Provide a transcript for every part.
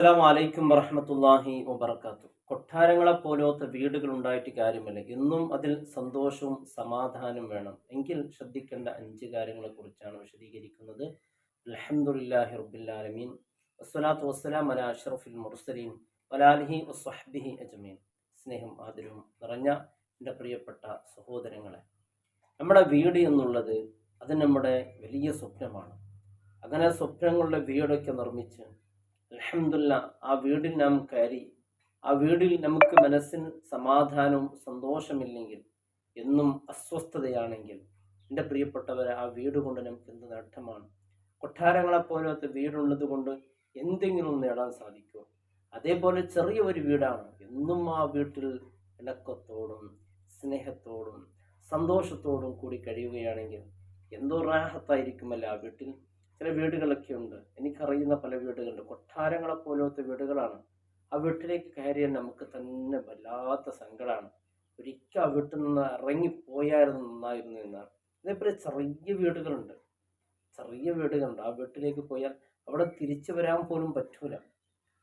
അസ്സലാമു അലൈക്കും വറഹ്മത്തുള്ളാഹി വബറകാതുഹു. കൊട്ടാരങ്ങളെ പോലത്തെ വീടുകൾ ഉണ്ടായിട്ട് കാര്യമില്ല. എന്നും അതിൽ സന്തോഷവും സമാധാനം വേണം. എങ്കിൽ ശ്രദ്ധിക്കേണ്ട 5 കാര്യങ്ങളെ കുറിച്ചാണ് വിശദീകരിക്കുന്നത്. അൽഹംദുലില്ലാഹി റബ്ബിൽ ആലമീൻ വസ്സലാത്തു വസ്സലാമു അലാ അഷ്റഫിൽ മുർസലീൻ വലാലിഹി വസ്വഹ്ബിഹി അജ്മഈൻ. സ്നേഹം ആദരവും നിറഞ്ഞ എൻ്റെ പ്രിയപ്പെട്ട സഹോദരങ്ങളെ, നമ്മുടെ വീട് എന്നുള്ളത് അത് നമ്മുടെ വലിയ സ്വപ്നമാണ്. അങ്ങനെ സ്വപ്നങ്ങളുടെ വീടൊക്കെ നിർമ്മിച്ച് അൽഹംദുലില്ലാ ആ വീടിൽ നാം കയറി, ആ വീടിൽ നമുക്ക് മനസ്സിന് സമാധാനവും സന്തോഷമില്ലെങ്കിൽ, എന്നും അസ്വസ്ഥതയാണെങ്കിൽ, എൻ്റെ പ്രിയപ്പെട്ടവരെ, ആ വീട് കൊണ്ട് നമുക്ക് എന്ത് നേട്ടമാണ്? കൊട്ടാരങ്ങളെപ്പോലത്തെ വീടുള്ളത് കൊണ്ട് എന്തെങ്കിലും നേടാൻ സാധിക്കുമോ? അതേപോലെ ചെറിയ ഒരു വീടാണ്, എന്നും ആ വീട്ടിൽ ഇണക്കത്തോടും സ്നേഹത്തോടും സന്തോഷത്തോടും കൂടി കഴിയുകയാണെങ്കിൽ എന്തോ റാഹത്തായിരിക്കുമല്ലോ ആ വീട്ടിൽ. ചില വീടുകളൊക്കെ ഉണ്ട്, എനിക്കറിയുന്ന പല വീടുകളുണ്ട്, കൊട്ടാരങ്ങളെ പോലത്തെ വീടുകളാണ്. ആ വീട്ടിലേക്ക് കയറിയാൽ നമുക്ക് തന്നെ വല്ലാത്ത സങ്കടമാണ്. ഒരിക്കൽ ആ വീട്ടിൽ നിന്ന് ഇറങ്ങിപ്പോയായിരുന്നു നന്നായിരുന്നു എന്നാണ്. അതേപോലെ ചെറിയ വീടുകളുണ്ട്, ആ വീട്ടിലേക്ക് പോയാൽ അവിടെ തിരിച്ചു വരാൻ പോലും പറ്റൂല.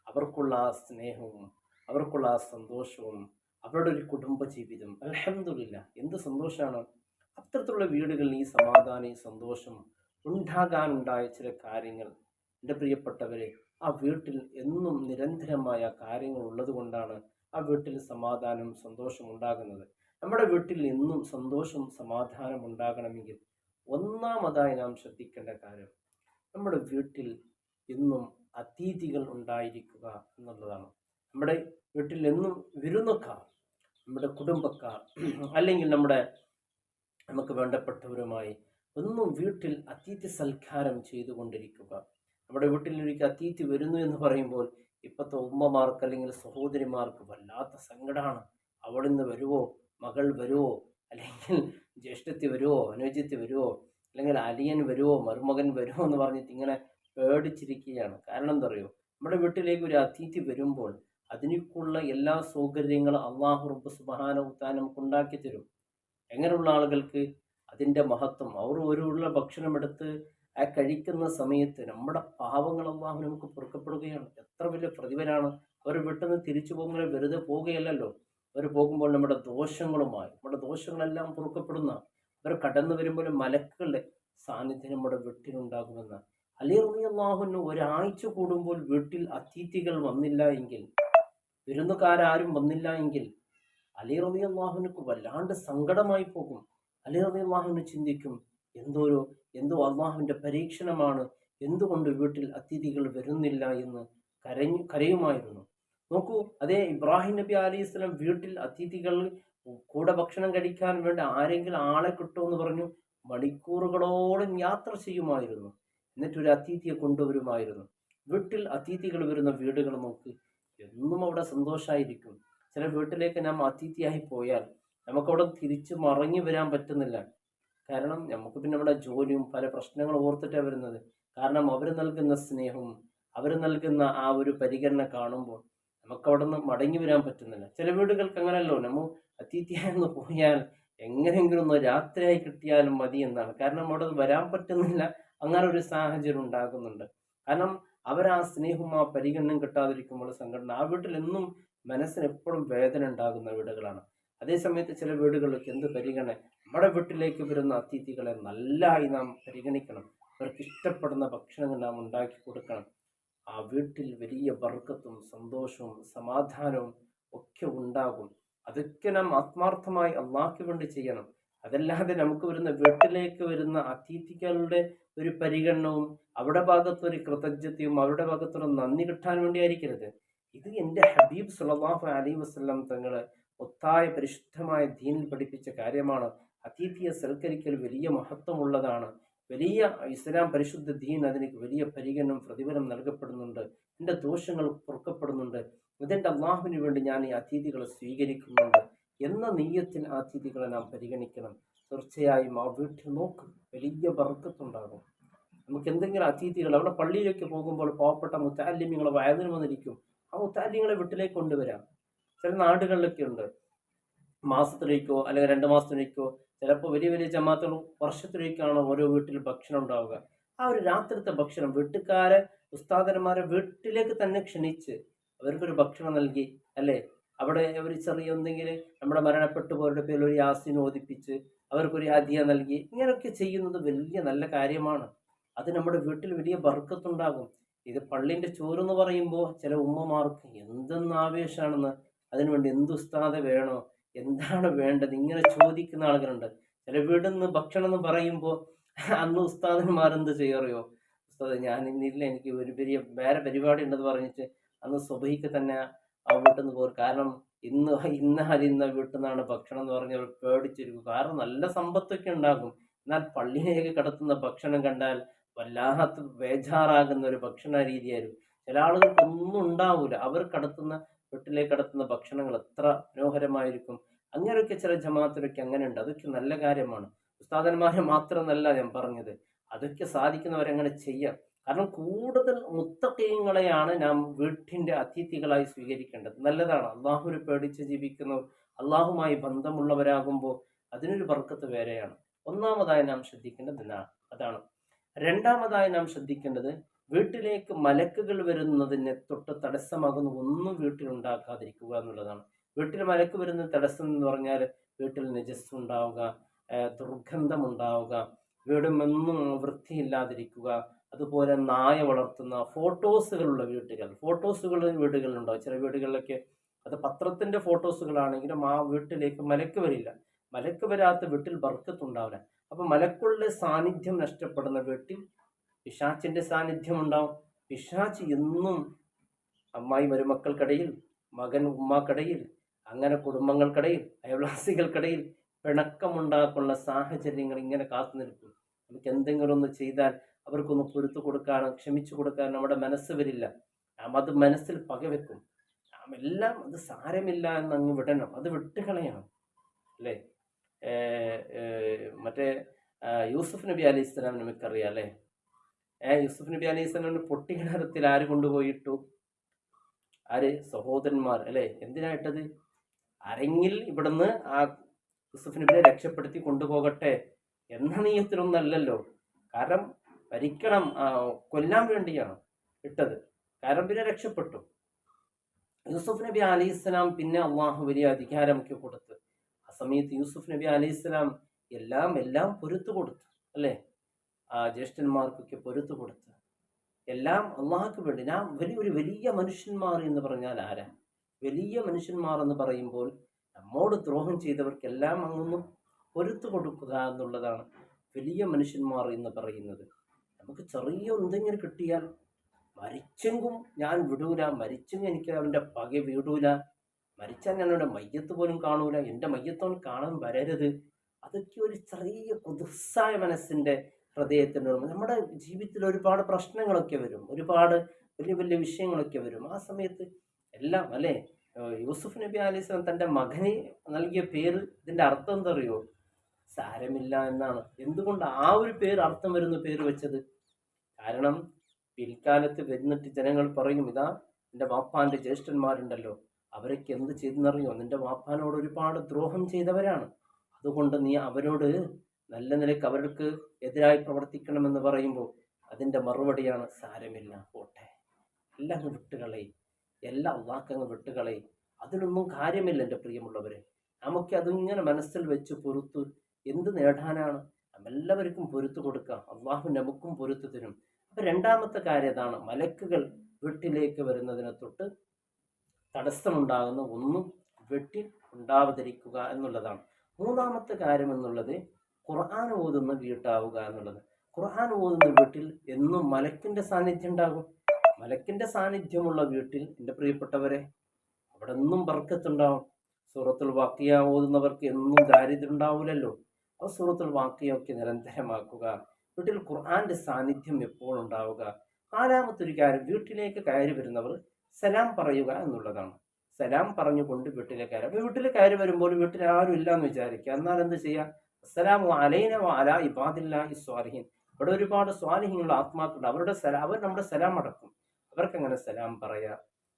അവർക്കുള്ള ആ സ്നേഹവും അവർക്കുള്ള ആ സന്തോഷവും അവരുടെ ഒരു കുടുംബ ജീവിതം, അൽഹംദുലില്ലാ എന്ത് സന്തോഷമാണ്! അത്തരത്തിലുള്ള വീടുകളിൽ ഈ സമാധാനം, ഈ സന്തോഷം ഉണ്ടാകാനുണ്ടായ ചില കാര്യങ്ങൾ, എൻ്റെ പ്രിയപ്പെട്ടവരെ, ആ വീട്ടിൽ എന്നും നിരന്തരമായ കാര്യങ്ങൾ ഉള്ളത് കൊണ്ടാണ് ആ വീട്ടിൽ സമാധാനം സന്തോഷം ഉണ്ടാകുന്നത്. നമ്മുടെ വീട്ടിൽ എന്നും സന്തോഷം സമാധാനം ഉണ്ടാകണമെങ്കിൽ ഒന്നാമതായി നാം ശ്രദ്ധിക്കേണ്ട കാര്യം, നമ്മുടെ വീട്ടിൽ എന്നും അതിഥികൾ ഉണ്ടായിരിക്കുക എന്നുള്ളതാണ്. നമ്മുടെ വീട്ടിൽ എന്നും വിരുന്നുകാർ, നമ്മുടെ കുടുംബക്കാർ, അല്ലെങ്കിൽ നമുക്ക് വേണ്ടപ്പെട്ടവരുമായി ഒന്നും വീട്ടിൽ അതിഥി സൽക്കാരം ചെയ്തുകൊണ്ടിരിക്കുക. നമ്മുടെ വീട്ടിൽ ഒരിക്കൽ അതിഥി വരുന്നു എന്ന് പറയുമ്പോൾ ഇപ്പോഴത്തെ ഉമ്മമാർക്ക് അല്ലെങ്കിൽ സഹോദരിമാർക്ക് വല്ലാത്ത സങ്കടമാണ്. അവിടുന്ന് വരുവോ, മകൾ വരുവോ, അല്ലെങ്കിൽ ജ്യേഷ്ഠത്തി വരുവോ, അനുജത്തി വരുവോ, അല്ലെങ്കിൽ അലിയൻ വരുവോ, മരുമകൻ വരുമോ എന്ന് പറഞ്ഞിട്ട് ഇങ്ങനെ പേടിച്ചിരിക്കുകയാണ്. കാരണം എന്താ പറയുക, നമ്മുടെ വീട്ടിലേക്ക് ഒരു അതിഥി വരുമ്പോൾ അതിനുള്ള എല്ലാ സൗകര്യങ്ങളും അള്ളാഹു റബ്ബ് സുബ്ഹാനഹു വ തആല നമുക്ക് ഉണ്ടാക്കി തരും. എങ്ങനെയുള്ള ആളുകൾക്ക് അതിൻ്റെ മഹത്വം, അവർ ഒരു ഉള്ള ഭക്ഷണം എടുത്ത് ആ കഴിക്കുന്ന സമയത്ത് നമ്മുടെ പാവങ്ങൾ അള്ളാഹു നമുക്ക് പൊറുക്കപ്പെടുകയാണ്. എത്ര വലിയ പ്രതിഫലമാണ്! അവർ വീട്ടിൽ നിന്ന് തിരിച്ചു പോകുമ്പോൾ വെറുതെ പോവുകയല്ലല്ലോ, അവർ പോകുമ്പോൾ നമ്മുടെ ദോഷങ്ങളെല്ലാം പൊറുക്കപ്പെടുന്ന, അവർ കടന്നു വരുമ്പോൾ മലക്കുകളുടെ സാന്നിധ്യം നമ്മുടെ വീട്ടിലുണ്ടാകുമെന്ന്. അലി റളിയല്ലാഹു അൻഹു ഒരാഴ്ച കൂടുമ്പോൾ വീട്ടിൽ അതിഥികൾ വന്നില്ല എങ്കിൽ, വിരുന്നുകാരും വന്നില്ല എങ്കിൽ അലി റളിയല്ലാഹുവിനു വല്ലാണ്ട് സങ്കടമായി പോകും. അലി റളിയല്ലാഹു ചിന്തിക്കും, എന്തോ അള്ളാഹുവിൻ്റെ പരീക്ഷണമാണ്, എന്തുകൊണ്ട് വീട്ടിൽ അതിഥികൾ വരുന്നില്ല എന്ന് കരയുമായിരുന്നു. നോക്കൂ, അതേ ഇബ്രാഹിം നബി അലൈഹി സ്വലം വീട്ടിൽ അതിഥികൾ കൂടെ ഭക്ഷണം കഴിക്കാൻ വേണ്ടി ആരെങ്കിലും ആളെ കിട്ടുമെന്ന് പറഞ്ഞു മണിക്കൂറുകളോളം യാത്ര ചെയ്യുമായിരുന്നു. എന്നിട്ടൊരു അതിഥിയെ കൊണ്ടുവരുമായിരുന്നു. വീട്ടിൽ അതിഥികൾ വരുന്ന വീടുകൾ നോക്ക്, എന്നും അവിടെ സന്തോഷമായിരിക്കും. ചില വീട്ടിലേക്ക് നാം അതിഥിയായി പോയാൽ നമുക്കവിടെ തിരിച്ച് മടങ്ങി വരാൻ പറ്റുന്നില്ല. കാരണം നമുക്ക് പിന്നെ നമ്മുടെ ജോലിയും പല പ്രശ്നങ്ങൾ ഓർത്തിട്ടാണ് വരുന്നത്. കാരണം അവർ നൽകുന്ന സ്നേഹവും അവർ നൽകുന്ന ആ ഒരു പരിഗണന കാണുമ്പോൾ നമുക്കവിടെ നിന്ന് മടങ്ങി വരാൻ പറ്റുന്നില്ല. ചില വീടുകൾക്ക് അങ്ങനെയല്ലോ, നമ്മൾ അതിഥിയായെന്ന് പോയാൽ എങ്ങനെയെങ്കിലും ഒന്ന് രാത്രിയായി കിട്ടിയാലും മതി എന്നാണ്. കാരണം അവിടെ വരാൻ പറ്റുന്നില്ല, അങ്ങനെ ഒരു സാഹചര്യം ഉണ്ടാകുന്നുണ്ട്. കാരണം ആ സ്നേഹവും ആ പരിഗണനയും കിട്ടാതിരിക്കുമ്പോൾ സംഘടന, ആ വീട്ടിൽ എന്നും മനസ്സിന് എപ്പോഴും വേദന ഉണ്ടാകുന്ന വീടുകളാണ്. അതേസമയത്ത് ചില വീടുകളിലേക്ക് എന്ത് പരിഗണന, നമ്മുടെ വീട്ടിലേക്ക് വരുന്ന അതിഥികളെ നല്ലതായി നാം പരിഗണിക്കണം. അവർക്ക് ഇഷ്ടപ്പെടുന്ന ഭക്ഷണങ്ങൾ നാം ഉണ്ടാക്കി കൊടുക്കണം. ആ വീട്ടിൽ വലിയ ബർക്കത്തും സന്തോഷവും സമാധാനവും ഒക്കെ ഉണ്ടാകും. അതൊക്കെ നാം ആത്മാർത്ഥമായി അള്ളാഹ്ക്ക് വേണ്ടി ചെയ്യണം. അതല്ലാതെ നമുക്ക് വീട്ടിലേക്ക് വരുന്ന അതിഥികളുടെ ഒരു പരിഗണനവും അവരുടെ ഭാഗത്തൊരു കൃതജ്ഞതയും അവരുടെ ഭാഗത്തൊരു നന്ദി കിട്ടാൻ വേണ്ടി ആയിരിക്കരുത്. ഇത് എൻ്റെ ഹബീബ് സല്ലല്ലാഹു അലൈഹി വസല്ലം തങ്ങൾ ഒത്തായ പരിശുദ്ധമായ ദീനിൽ പഠിപ്പിച്ച കാര്യമാണ്. അതിഥിയെ സൽക്കരിക്കൽ വലിയ മഹത്വമുള്ളതാണ്. വലിയ ഇസ്ലാം പരിശുദ്ധ ദീൻ അതിന് വലിയ പരിഗണനം പ്രതിഫലം നൽകപ്പെടുന്നുണ്ട്. എൻ്റെ ദോഷങ്ങൾ പൊറുക്കപ്പെടുന്നുണ്ട്. ഇതെൻ്റെ അള്ളാഹുവിന് വേണ്ടി ഞാൻ ഈ അതിഥികളെ സ്വീകരിക്കുന്നുണ്ട് എന്ന നീയത്തിൽ ആ അതിഥികളെ നാം പരിഗണിക്കണം. തീർച്ചയായും ആ വീട്ടിൽ നോക്ക്, വലിയ ബർക്കത്തുണ്ടാകും. നമുക്ക് എന്തെങ്കിലും അതിഥികൾ, അവിടെ പള്ളിയിലേക്ക് പോകുമ്പോൾ പാവപ്പെട്ട മുത്തഅല്ലിമീങ്ങളെ വയലിന് വന്നിരിക്കും, ആ മുത്തഅല്ലിങ്ങളെ വീട്ടിലേക്ക് കൊണ്ടുവരാം. ചില നാടുകളിലൊക്കെ ഉണ്ട്, മാസത്തിലേക്കോ അല്ലെങ്കിൽ 2 മാസത്തിലേക്കോ, ചിലപ്പോൾ വലിയ വലിയ ജമാഅത്തുകൾ വർഷത്തിലേക്കാണ് ഓരോ വീട്ടിൽ ഭക്ഷണം ഉണ്ടാവുക. ആ ഒരു രാത്രിത്തെ ഭക്ഷണം വീട്ടുകാരെ ഉസ്താദന്മാരെ വീട്ടിലേക്ക് തന്നെ ക്ഷണിച്ച് അവർക്കൊരു ഭക്ഷണം നൽകി, അല്ലേ? അവിടെ ഒരു ചെറിയ എന്തെങ്കിലും നമ്മുടെ മരണപ്പെട്ടു പോയവരുടെ പേരിൽ ഒരു യാസീൻ ഓതിപ്പിച്ച് അവർക്കൊരു ഹദിയ നൽകി, ഇങ്ങനെയൊക്കെ ചെയ്യുന്നത് വലിയ നല്ല കാര്യമാണ്. അത് നമ്മുടെ വീട്ടിൽ വലിയ ബർക്കത്തുണ്ടാകും. ഇത് പള്ളിന്റെ ചോറെന്ന് പറയുമ്പോൾ ചില ഉമ്മമാർക്ക് എന്തെന്ന് ആവേശമാണെന്ന്, അതിനുവേണ്ടി എന്ത് ഉസ്താദ് വേണോ, എന്താണ് വേണ്ടത്, ഇങ്ങനെ ചോദിക്കുന്ന ആളുകളുണ്ട്. ചില വീട്ടിൽ നിന്ന് ഭക്ഷണം എന്ന് പറയുമ്പോൾ അന്ന് ഉസ്താദന്മാരെന്ത് ചെയ്യാറിയോ, ഉസ്താദ് ഞാൻ ഇന്നില്ല, എനിക്ക് ഒരു വലിയ വേറെ പരിപാടി ഉണ്ടെന്ന് പറഞ്ഞിട്ട് അന്ന് സുബഹിക്ക് തന്നെ ആ വീട്ടിൽ നിന്ന് പോകും. കാരണം ഇന്ന വീട്ടിൽ നിന്നാണ് ഭക്ഷണം എന്ന് പറഞ്ഞ് അവർ പേടിച്ചിരിക്കും. കാരണം നല്ല സമ്പത്തൊക്കെ ഉണ്ടാകും, എന്നാൽ പള്ളിയിലേക്ക് കടത്തുന്ന ഭക്ഷണം കണ്ടാൽ വല്ലാത്ത ബേജാറാകുന്ന ഒരു ഭക്ഷണ രീതിയായിരിക്കും. ചില ആളുകൾക്ക് ഒന്നും ഉണ്ടാവൂല, അവർ കടത്തുന്ന വീട്ടിലേക്ക് കടത്തുന്ന ഭക്ഷണങ്ങൾ എത്ര മനോഹരമായിരിക്കും. അങ്ങനെയൊക്കെ ചില ജമാഅത്തിലൊക്കെ അങ്ങനെ ഉണ്ട്. അതൊക്കെ നല്ല കാര്യമാണ്. ഉസ്താദന്മാരെ മാത്രമെന്നല്ല ഞാൻ പറഞ്ഞത്, അതൊക്കെ സാധിക്കുന്നവരങ്ങനെ ചെയ്യാം. കാരണം കൂടുതൽ മുത്തഖീങ്ങളെയാണ് നാം വീട്ടിന്റെ അതിഥികളായി സ്വീകരിക്കേണ്ടത്. നല്ലതാണ്. അള്ളാഹുവിനെ പേടിച്ച് ജീവിക്കുന്നവർ, അള്ളാഹുമായി ബന്ധമുള്ളവരാകുമ്പോൾ അതിനൊരു ബർക്കത്ത് വേറെയാണ്. ഒന്നാമതായി നാം ശ്രദ്ധിക്കേണ്ടത് അതാണ്. രണ്ടാമതായി നാം ശ്രദ്ധിക്കേണ്ടത്, വീട്ടിലേക്ക് മലക്കുകൾ വരുന്നതിന് തൊട്ട് തടസ്സമാകുന്ന ഒന്നും വീട്ടിൽ ഉണ്ടാക്കാതിരിക്കുക എന്നുള്ളതാണ്. വീട്ടിൽ മലക്ക് വരുന്ന തടസ്സം എന്ന് പറഞ്ഞാൽ വീട്ടിൽ നജസ് ഉണ്ടാവുക, ദുർഗന്ധം ഉണ്ടാവുക, വീടുമെന്നും വൃത്തിയില്ലാതിരിക്കുക, അതുപോലെ നായ വളർത്തുന്ന ഫോട്ടോസുകളുള്ള വീടുകളുണ്ടാവും. ചില വീടുകളിലൊക്കെ അത് പത്രത്തിന്റെ ഫോട്ടോസുകളാണെങ്കിലും ആ വീട്ടിലേക്ക് മലക്ക് വരില്ല. മലക്ക് വരാത്ത വീട്ടിൽ ബർക്കത്തുണ്ടാവില്ല. അപ്പൊ മലക്കുകളുടെ സാന്നിധ്യം നഷ്ടപ്പെടുന്ന വീട്ടിൽ പിശാച്ചിന്റെ സാന്നിധ്യം ഉണ്ടാവും. പിശാച്ച് എന്നും അമ്മായി മരുമക്കൾക്കിടയിൽ, മകൻ ഉമ്മാക്കിടയിൽ, അങ്ങനെ കുടുംബങ്ങൾക്കിടയിൽ, അയൽവാസികൾക്കിടയിൽ പിണക്കമുണ്ടാക്കുന്ന സാഹചര്യങ്ങൾ ഇങ്ങനെ കാത്തു നിൽക്കും. നമുക്ക് എന്തെങ്കിലും ഒന്ന് ചെയ്താൽ അവർക്കൊന്ന് പൊരുത്തു കൊടുക്കാനോ ക്ഷമിച്ചു കൊടുക്കാനോ നമ്മുടെ മനസ്സ് വരില്ല. നാം അത് മനസ്സിൽ പകവെക്കും. നാം എല്ലാം അത് സാരമില്ല എന്നങ്ങ് വിടണം, അത് വിട്ടുകളയണം, അല്ലേ? മറ്റേ യൂസുഫ് നബി അലൈഹി സ്വലാം നമുക്കറിയാം, അല്ലേ? യൂസുഫ് നബി അലൈഹി സ്വലാമിന് പൊട്ടിക്കിണറത്തിൽ ആര് കൊണ്ടുപോയിട്ടു? ആര്? സഹോദരന്മാർ, അല്ലേ? എന്തിനായിട്ടത്? ആരെങ്കിൽ ഇവിടുന്ന് ആ യൂസുഫ് നബിയെ രക്ഷപ്പെടുത്തി കൊണ്ടുപോകട്ടെ എന്ന നീയത്തിലൊന്നല്ലല്ലോ. കാരണം ഭരിക്കണം, കൊല്ലാൻ വേണ്ടിയാണ് ഇട്ടത്. കാരണം പിന്നെ രക്ഷപ്പെട്ടു. യൂസുഫ് നബി അലൈഹിസ്സലാം പിന്നെ അള്ളാഹു വലിയ അധികാരമൊക്കെ കൊടുത്ത് ആ സമയത്ത് യൂസുഫ് നബി അലൈഹിസ്സലാം എല്ലാം പൊരുത്തു കൊടുത്തു, അല്ലേ? ആ ജ്യേഷ്ഠന്മാർക്കൊക്കെ പൊരുത്തു കൊടുത്ത് എല്ലാം അള്ളാഹുക്ക് വേണ്ടി. ഞാൻ വലിയ മനുഷ്യന്മാർ എന്ന് പറഞ്ഞാൽ ആരാ? വലിയ മനുഷ്യന്മാർ എന്ന് പറയുമ്പോൾ നമ്മോട് ദ്രോഹം ചെയ്തവർക്കെല്ലാം അങ്ങൊന്നും പൊരുത്തു കൊടുക്കുക എന്നുള്ളതാണ് വലിയ മനുഷ്യന്മാർ എന്ന് പറയുന്നത്. നമുക്ക് ചെറിയ എന്തെങ്കിലും കിട്ടിയാൽ മരിച്ചെങ്കും ഞാൻ വിടൂല, മരിച്ചെങ്കിൽ എനിക്ക് അവൻ്റെ പക വീടൂല, മരിച്ചാൽ ഞാൻ അവൻ്റെ മയ്യത്ത് പോലും കാണൂല, എൻ്റെ മയ്യത്തോൻ കാണാൻ വരരുത്. അതൊക്കെ ഒരു ചെറിയ കുതിസായ മനസ്സിൻ്റെ ഹൃദയത്തിൻ്റെ നമ്മുടെ ജീവിതത്തിൽ ഒരുപാട് പ്രശ്നങ്ങളൊക്കെ വരും, ഒരുപാട് വലിയ വിഷയങ്ങളൊക്കെ വരും. ആ സമയത്ത് എല്ലാം, അല്ലേ? യൂസുഫ് നബി അലൈഹി സ്വലാം തൻ്റെ മകന് നൽകിയ പേര്, ഇതിൻ്റെ അർത്ഥം എന്താ അറിയോ? സാരമില്ല എന്നാണ്. എന്തുകൊണ്ട് ആ ഒരു പേര് അർത്ഥം വരുന്ന പേര് വെച്ചത്? കാരണം പിൽക്കാലത്ത് വരുന്നിട്ട് ജനങ്ങൾ പറയും, ഇതാ നിന്റെ വാപ്പാന്റെ ജ്യേഷ്ഠന്മാരുണ്ടല്ലോ, അവരൊക്കെ എന്ത് ചെയ്തെന്നറിയോ? നിന്റെ വാപ്പാനോട് ഒരുപാട് ദ്രോഹം ചെയ്തവരാണ്, അതുകൊണ്ട് നീ അവരോട് നല്ല നിലയ്ക്ക് അവർക്ക് എതിരായി പ്രവർത്തിക്കണമെന്ന് പറയുമ്പോൾ അതിൻ്റെ മറുപടിയാണ് സാരമില്ല, പോട്ടെ, എല്ലാം അങ്ങ് വിട്ടുകളയും, എല്ലാം അള്ളാഹ്ക്കങ്ങ് വിട്ടുകളയും, അതിനൊന്നും കാര്യമില്ല. എൻ്റെ പ്രിയമുള്ളവരെ, നമുക്ക് അതിങ്ങനെ മനസ്സിൽ വെച്ച് പൊറുത്തു എന്ത് നേടാനാണ്? എല്ലാവർക്കും പൊരുത്തു കൊടുക്കാം, അള്ളാഹു നമുക്കും പൊരുത്തു തരും. അപ്പൊ രണ്ടാമത്തെ കാര്യം അതാണ്, മലക്കുകൾ വീട്ടിലേക്ക് വരുന്നതിനെ തൊട്ട് തടസ്സമുണ്ടാകുന്ന ഒന്നും വീട്ടിൽ ഉണ്ടാവാതിരിക്കുക എന്നുള്ളതാണ്. മൂന്നാമത്തെ കാര്യം എന്നുള്ളത് ഖുർആൻ ഓതുന്ന വീട്ടാവുക എന്നുള്ളത്. ഖുർആൻ ഓതുന്ന വീട്ടിൽ എന്നും മലക്കിന്റെ സാന്നിധ്യം ഉണ്ടാകും. മലക്കിന്റെ സാന്നിധ്യമുള്ള വീട്ടിൽ എൻ്റെ പ്രിയപ്പെട്ടവരെ അവിടെ എന്നും ബർക്കത്തുണ്ടാവും. സൂറത്തുൽ വാഖിയ ഓതുന്നവർക്ക് എന്നും ദാരിദ്ര്യം ഉണ്ടാവില്ലല്ലോ. ആ സൂറത്തുൽ വാഖിയൊക്കെ നിരന്തരമാക്കുക, വീട്ടിൽ ഖുർആന്റെ സാന്നിധ്യം എപ്പോഴും ഉണ്ടാവുക. നാലാമത്തെ ഒരു കാര്യം, വീട്ടിലേക്ക് കയറി വരുന്നവർ സലാം പറയുക എന്നുള്ളതാണ്. സലാം പറഞ്ഞുകൊണ്ട് വീട്ടിലേക്ക് കയറി. അപ്പൊ വീട്ടിൽ കയറി വരുമ്പോൾ വീട്ടിൽ ആരും ഇല്ല എന്ന് വിചാരിക്കുക, എന്നാൽ എന്ത് ചെയ്യുക? അസ്സലാമു അലൈന വ അലാ ഇബാദില്ലാഹി സ്വാലിഹീൻ. ഇവിടെ ഒരുപാട് സ്വാലിഹീനുള്ള ആത്മാക്കളുണ്ട്, അവർ നമ്മുടെ സലാം അടക്കും, അവർക്കങ്ങനെ സലാം പറയാ.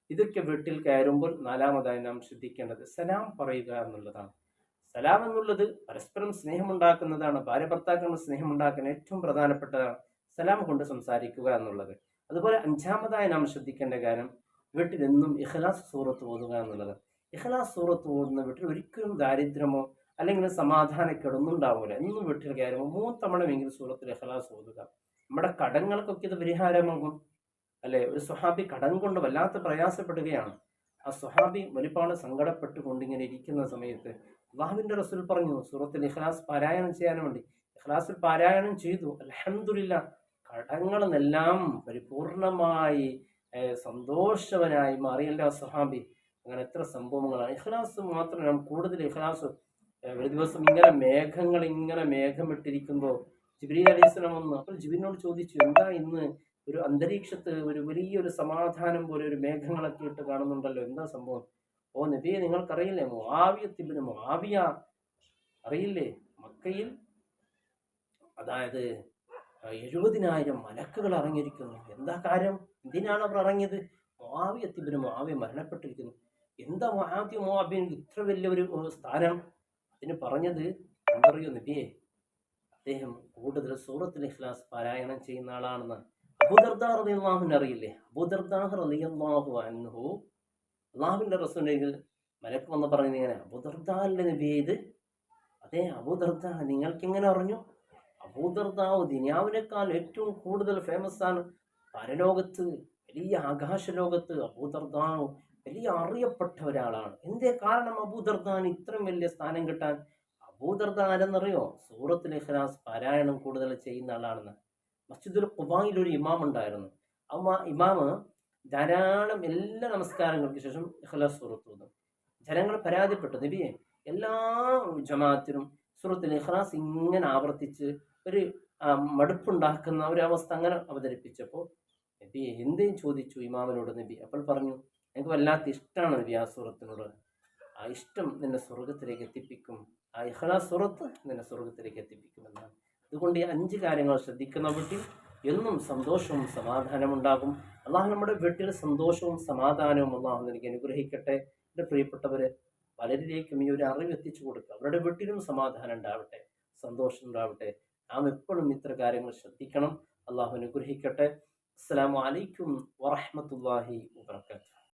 ഇതൊക്കെ വീട്ടിൽ കയറുമ്പോൾ നാലാമതായി നാം ശ്രദ്ധിക്കേണ്ടത് സലാം പറയുക എന്നുള്ളതാണ്. സലാം എന്നുള്ളത് പരസ്പരം സ്നേഹമുണ്ടാക്കുന്നതാണ്. ഭാര്യ ഭർത്താക്കളുടെ സ്നേഹമുണ്ടാക്കുന്ന ഏറ്റവും പ്രധാനപ്പെട്ടതാണ് സലാം കൊണ്ട് സംസാരിക്കുക എന്നുള്ളത്. അതുപോലെ അഞ്ചാമതായി നാം ശ്രദ്ധിക്കേണ്ട കാര്യം വീട്ടിലെന്നും ഇഖ്ലാസ് സൂറത്ത് ഓതുക എന്നുള്ളത്. ഇഖ്ലാസ് സൂറത്ത് ഓതുന്ന വീട്ടിൽ ഒരിക്കലും ദാരിദ്ര്യമോ അല്ലെങ്കിൽ സമാധാനക്കേടൊന്നും ഉണ്ടാവില്ല. എന്നും വീട്ടിൽ കയറുമ്പോൾ 3 തവണയെങ്കിലും സൂറത്തിൽ ഇഖ്ലാസ് ഓതുക. നമ്മുടെ കടങ്ങൾക്കൊക്കെ ഇത് പരിഹാരമാകും. അല്ലെ, ഒരു സ്വഹാബി കടം കൊണ്ട് വല്ലാത്ത പ്രയാസപ്പെടുകയാണ്. ആ സ്വഹാബി ഒരുപാട് സങ്കടപ്പെട്ടുകൊണ്ട് ഇങ്ങനെ ഇരിക്കുന്ന സമയത്ത് അള്ളാഹുവിന്റെ റസൂൽ പറഞ്ഞു സൂറത്തുൽ ഇഖ്ലാസ് പാരായണം ചെയ്യാൻ വേണ്ടി. ഇഖ്ലാസിൽ പാരായണം ചെയ്തു. അൽഹംദുലില്ലാ, കടങ്ങളിൽ നിന്നെല്ലാം പരിപൂർണമായി സന്തോഷവനായി മാറിയല്ല ആ സ്വഹാബി. അങ്ങനെ എത്ര സംഭവങ്ങളാണ്. ഇഖ്ലാസ് മാത്രം നാം കൂടുതൽ ഇഖ്ലാസ്. ഒരു ദിവസം ഇങ്ങനെ മേഘമിട്ടിരിക്കുമ്പോൾ ജിബ്രീൽ അലൈഹിസ്സലാം വന്നു. അപ്പോൾ ജിബ്രീലിനോട് ചോദിച്ചു, എന്താ ഇന്ന് ഒരു അന്തരീക്ഷത്ത് ഒരു വലിയൊരു സമാധാനം പോലെ ഒരു മേഘങ്ങളൊക്കെ ഇട്ട് കാണുന്നുണ്ടല്ലോ, എന്താ സംഭവം? ഓ നബിയെ, നിങ്ങൾക്കറിയില്ലേ മുആവിയ മുആവിയ അറിയില്ലേ? മക്കയിൽ അതായത് 70,000 മലക്കുകൾ ഇറങ്ങിയിരിക്കുന്നു. എന്താ കാര്യം? എന്തിനാണ് അവർ ഇറങ്ങിയത്? മുആവിയ മരണപ്പെട്ടിരിക്കുന്നു. എന്താ മുആവിയ ഇത്ര വലിയൊരു സ്ഥാനം? അതിന് പറഞ്ഞത് എന്തറിയോ നബിയെ, അദ്ദേഹം കൂടുതൽ സൂറത്തുൽ ഇഖ്ലാസ് പാരായണം ചെയ്യുന്ന ആളാണെന്ന്. അബൂദർദാ റളിയല്ലാഹു അൻഹു അറിയില്ലേ? അബൂദർദാ റളിയല്ലാഹു അൻഹു അള്ളാഹുവിന്റെ റസൂലിൽ മലക്ക് വന്ന് പറയുന്നത് ഇങ്ങനെ, അബൂദർദാ അല്ലേ നബിയെ ഇത്? അതെ അബൂദർദാ, നിങ്ങൾക്ക് എങ്ങനെ അറിഞ്ഞു? അബൂദർദാവ് ദുനിയാവിനേക്കാൾ ഏറ്റവും കൂടുതൽ ഫേമസ് ആണ്. പരലോകത്ത് വലിയ ആകാശലോകത്ത് അബൂദർദാവ് വലിയ അറിയപ്പെട്ട ഒരാളാണ്. എന്തേ കാരണം അബൂദർദാന് ഇത്രയും വലിയ സ്ഥാനം കിട്ടാൻ? അബൂദർദാ ആരെന്നറിയോ? സൂറത്തുൽ ഇഖ്ലാസ് പാരായണം കൂടുതൽ ചെയ്യുന്ന ആളാണെന്ന്. മസ്ജിദുൽ ഖുബായിൽ ഒരു ഇമാം ഉണ്ടായിരുന്നു. ആ ഇമാമ് ധാരാളം എല്ലാ നമസ്കാരങ്ങൾക്ക് ശേഷം ഇഖ്ലാസ് സൂറത്ത് ഓതും. ജനങ്ങൾ പരാതിപ്പെട്ടു, നബിയെ എല്ലാ ജമാഅത്തിനും സൂറത്തുൽ ഇഖ്ലാസ് ഇങ്ങനെ ആവർത്തിച്ച് ഒരു മടുപ്പുണ്ടാക്കുന്ന ഒരു അവസ്ഥ അങ്ങനെ അവതരിപ്പിച്ചപ്പോൾ നബി എന്തേലും ചോദിച്ചു ഇമാമിനോട്. നബി അപ്പോൾ പറഞ്ഞു, എനിക്ക് വല്ലാത്ത ഇഷ്ടമാണ് നബി ആ സൂറത്തിനോട്. ആ ഇഷ്ടം നിന്നെ സ്വർഗത്തിലേക്ക് എത്തിപ്പിക്കും. ആ ഇഖ്ലാസ് സൂറത്ത് നിന്നെ സ്വർഗത്തിലേക്ക് എത്തിപ്പിക്കുമെന്നാണ്. അതുകൊണ്ട് ഈ 5 കാര്യങ്ങൾ ശ്രദ്ധിക്കുന്ന വീട്ടിൽ എന്നും സന്തോഷവും സമാധാനവും ഉണ്ടാകും. അള്ളാഹു നമ്മുടെ വീട്ടിൽ സന്തോഷവും സമാധാനവും അള്ളാഹു എനിക്ക് അനുഗ്രഹിക്കട്ടെ. എൻ്റെ പ്രിയപ്പെട്ടവരെ, പലരിലേക്കും ഈ ഒരു അറിവ് എത്തിച്ചു കൊടുക്കുക. അവരുടെ വീട്ടിലും സമാധാനം ഉണ്ടാവട്ടെ, സന്തോഷം ഉണ്ടാവട്ടെ. നാം എപ്പോഴും ഇത്ര കാര്യങ്ങൾ ശ്രദ്ധിക്കണം. അള്ളാഹു അനുഗ്രഹിക്കട്ടെ. അസ്സലാമു അലൈക്കും വറഹ്മത്തുള്ളാഹി വബറകാതുഹു.